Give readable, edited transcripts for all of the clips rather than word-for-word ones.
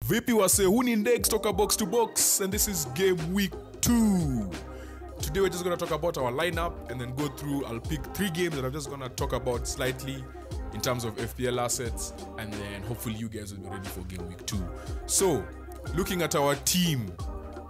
Vipi wase, huni index toka box to box, and this is game week 2. Today we're just going to talk about our lineup and then go through. I'll pick 3 games that I'm just going to talk about slightly in terms of FPL assets, and then hopefully you guys will be ready for game week 2. So, looking at our team,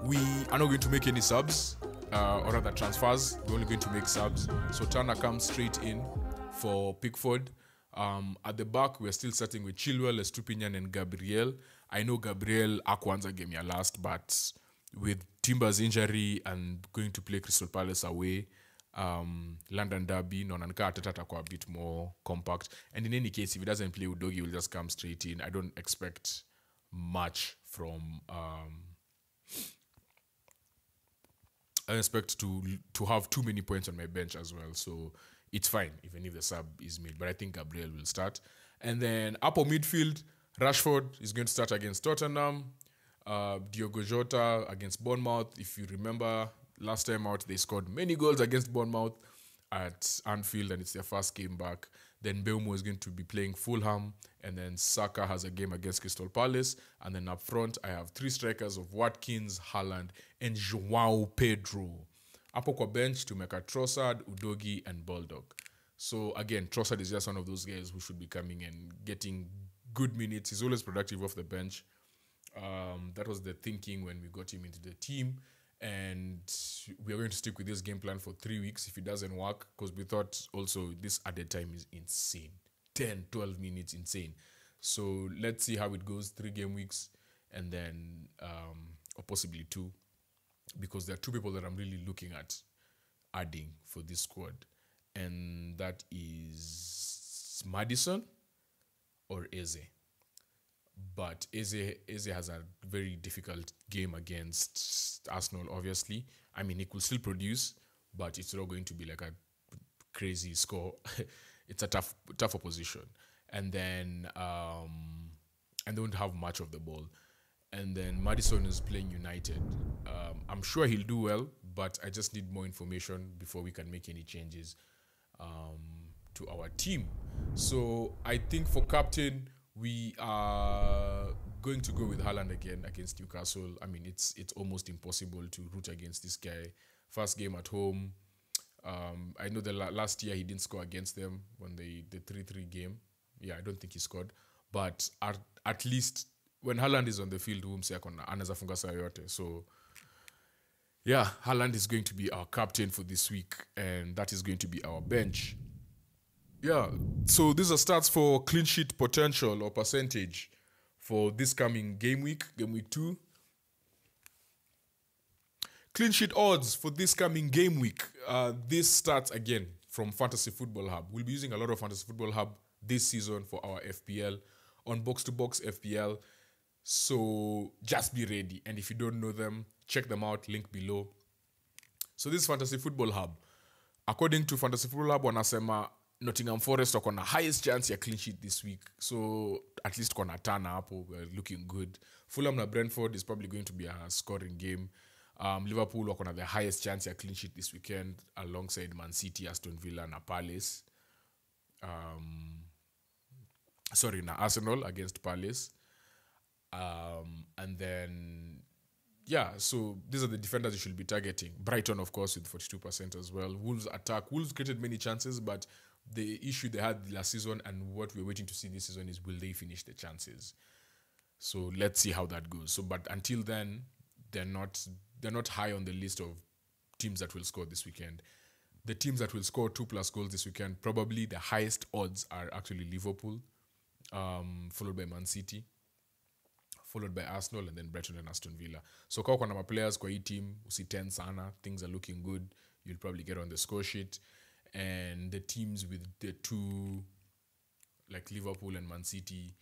we are not going to make any subs, or rather transfers. We're only going to make subs. So Turner comes straight in for Pickford. At the back, we're still starting with Chilwell, Estupinian, and Gabriel. I know Gabriel akwanza game ya last, but with Timber's injury and going to play Crystal Palace away, London Derby, Nonanka Ateta a bit more compact. And in any case, if he doesn't play, Udogie will just come straight in. I don't expect much from... I expect to have too many points on my bench as well. So it's fine, even if the sub is made. But I think Gabriel will start. And then upper midfield, Rashford is going to start against Tottenham. Diogo Jota against Bournemouth. If you remember, last time out, they scored many goals against Bournemouth at Anfield, and it's their first game back. Then Mbeumo is going to be playing Fulham, and then Saka has a game against Crystal Palace. And then up front, I have 3 strikers of Watkins, Haaland, and João Pedro. Hapo kwa bench, to make a Trossard, Udogie, and Bulldog. So again, Trossard is just one of those guys who should be coming and getting good minutes. He's always productive off the bench. That was the thinking when we got him into the team. And we are going to stick with this game plan for 3 weeks if it doesn't work, because we thought also this added time is insane. 10, 12 minutes, insane. So let's see how it goes, 3 game weeks, and then, or possibly 2, because there are 2 people that I'm really looking at adding for this squad. And that is Maddison or Eze. But Eze has a very difficult game against Arsenal, obviously. I mean, he could still produce, but it's not going to be like a crazy score. It's a tough opposition. And then and don't have much of the ball. And then Maddison is playing United. I'm sure he'll do well, but I just need more information before we can make any changes to our team. So I think for captain, we are going to go with Haaland again against Newcastle. I mean, it's almost impossible to root against this guy. First game at home. I know the last year he didn't score against them when the 3-3 game. Yeah, I don't think he scored. But at least when Haaland is on the field, anaweza funga saa yote. So yeah, Haaland is going to be our captain for this week, and that is going to be our bench. Yeah, so these are stats for clean sheet potential or percentage for this coming game week 2. Clean sheet odds for this coming game week. This starts again from Fantasy Football Hub. We'll be using a lot of Fantasy Football Hub this season for our FPL on BoxtoBox FPL. So just be ready. And if you don't know them, check them out, link below. So this is Fantasy Football Hub. According to Fantasy Football Hub, wanasema Nottingham Forest are the highest chance ya clean sheet this week. So at least kona Turner up, we're looking good. Fulham na Brentford is probably going to be a scoring game. Liverpool are the highest chance ya clean sheet this weekend alongside Man City, Aston Villa na Palace. Na Arsenal against Palace. And then, yeah, so these are the defenders you should be targeting. Brighton, of course, with 42% as well. Wolves attack. Wolves created many chances, but the issue they had last season and what we're waiting to see this season is, will they finish the chances? So let's see how that goes. So, but until then, they're not high on the list of teams that will score this weekend. The teams that will score 2+ goals this weekend, probably the highest odds are actually Liverpool, followed by Man City, followed by Arsenal, and then Brighton and Aston Villa. So kwa kuna players kwa hii team, usitense sana, things are looking good, you'll probably get on the score sheet. And the teams with the 2, like Liverpool and Man City,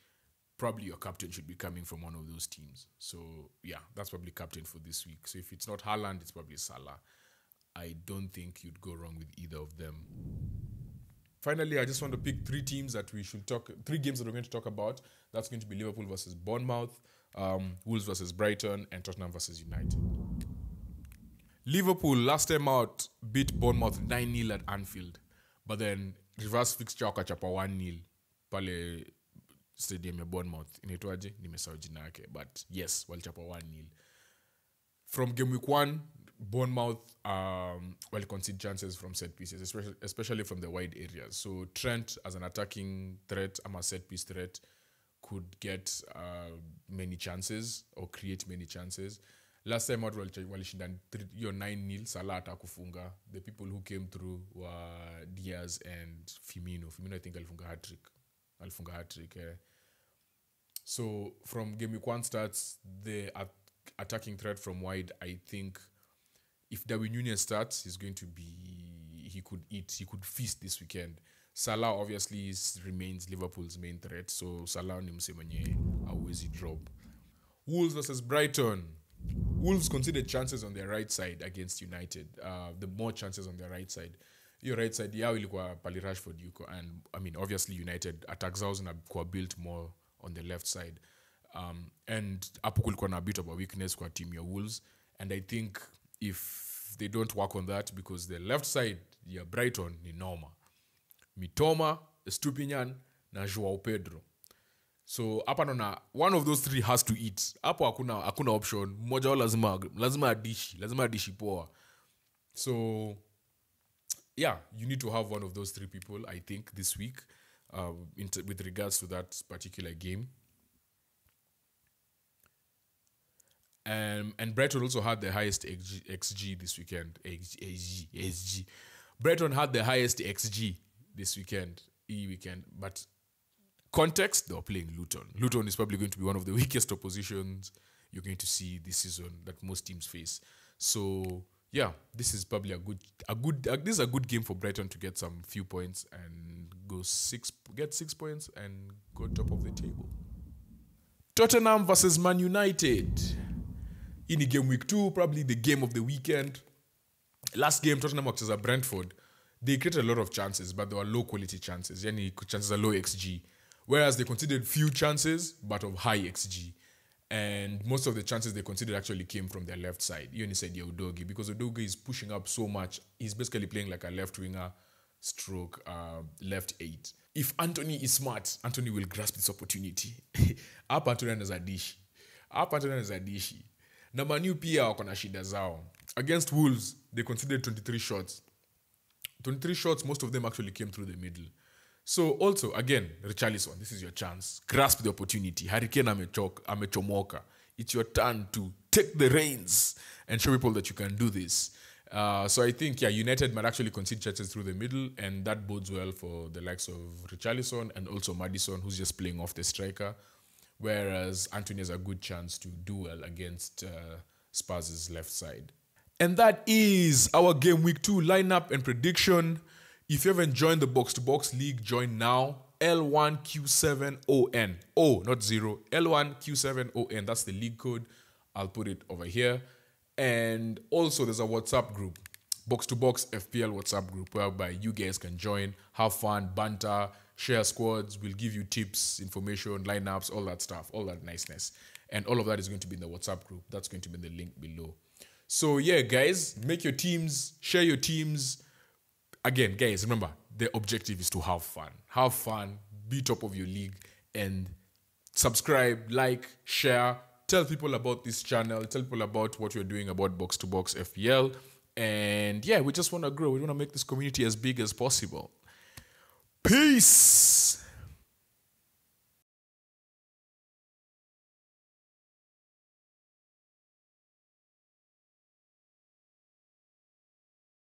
probably your captain should be coming from one of those teams. So yeah, that's probably captain for this week. So if it's not Haaland, it's probably Salah. I don't think you'd go wrong with either of them. Finally, I just want to pick 3 teams that we should 3 games that we're going to talk about. That's going to be Liverpool versus Bournemouth, Wolves versus Brighton, and Tottenham versus United. Liverpool, last time out, beat Bournemouth 9-0 at Anfield. But then, reverse fixture wakachapa 1-0 pale stadium ya Bournemouth. Inaitwaje? Nimesahau jina yake. But yes, walichapa 1-0. From game week 1, Bournemouth concede chances from set pieces, especially from the wide areas. So Trent, as an attacking threat, a set piece threat, could get many chances or create many chances. Last time out walishinda 9-0, Salah atakufunga. The people who came through were Diaz and Firmino. Firmino, I think, alifunga hat-trick. So from game week 1 starts, the attacking threat from wide, I think if Darwin Núñez starts, he could feast this weekend. Salah obviously remains Liverpool's main threat, so Salah ni mse mwenye hawezi drop. Wolves versus Brighton. Wolves conceded chances on their right side against United. The more chances on their right side. Your right side, yao ilikuwa pali Rashford yuko. And I mean, obviously United attacks zao zinakuwa built more on the left side. And hapo kulikuwa na a bit of a weakness kwa team ya Wolves. And I think if they don't work on that, because the left side ya Brighton ni noma. Mitoma, Estupinian, na Joao Pedro. So hapa naona one of those three has to eat. Hapo hakuna option. Mmoja wao lazima adishi poa. So yeah, you need to have one of those three people, I think, this week, with regards to that particular game. And Brighton also had the highest XG this weekend. XG. Brighton had the highest XG this weekend, but context, they were playing Luton. Luton is probably going to be one of the weakest oppositions you're going to see this season that most teams face. So yeah, this is probably this is a good game for Brighton to get some few points and get 6 points and go top of the table. Tottenham versus Man United. In the game week 2, probably the game of the weekend. Last game, Tottenham versus Brentford. They created a lot of chances, but they were low quality chances. Yani chances are low XG. Whereas they considered few chances, but of high XG. And most of the chances they considered actually came from their left side. You only said Udogie, because Udogie is pushing up so much. He's basically playing like a left winger stroke left 8. If Anthony is smart, Anthony will grasp this opportunity. Hapa Anthony anaweza dishi. Na Man U pia wako na shida zao. Against Wolves, they considered 23 shots. 23 shots, most of them actually came through the middle. So also, again, Richarlison, this is your chance. Grasp the opportunity. Hurricane amechomoka. It's your turn to take the reins and show people that you can do this. So I think, United might actually concede chances through the middle, and that bodes well for the likes of Richarlison and also Maddison, who's just playing off the striker, whereas Anthony has a good chance to do well against Spurs' left side. And that is our Game Week 2 lineup and prediction. If you haven't joined the Box2Box League, join now. L1Q7ON. Oh, not 0. L1Q7ON. That's the league code. I'll put it over here. And also, there's a WhatsApp group. Box2Box FPL WhatsApp group, whereby you guys can join, have fun, banter, share squads. We'll give you tips, information, lineups, all that stuff, all that niceness. And all of that is going to be in the WhatsApp group. That's going to be in the link below. So yeah, guys, make your teams, share your teams. Again, guys, remember, the objective is to have fun, be top of your league, and subscribe, like, share, tell people about this channel, tell people about what we're doing about Box2Box FPL. And yeah, we just want to grow. We want to make this community as big as possible. Peace.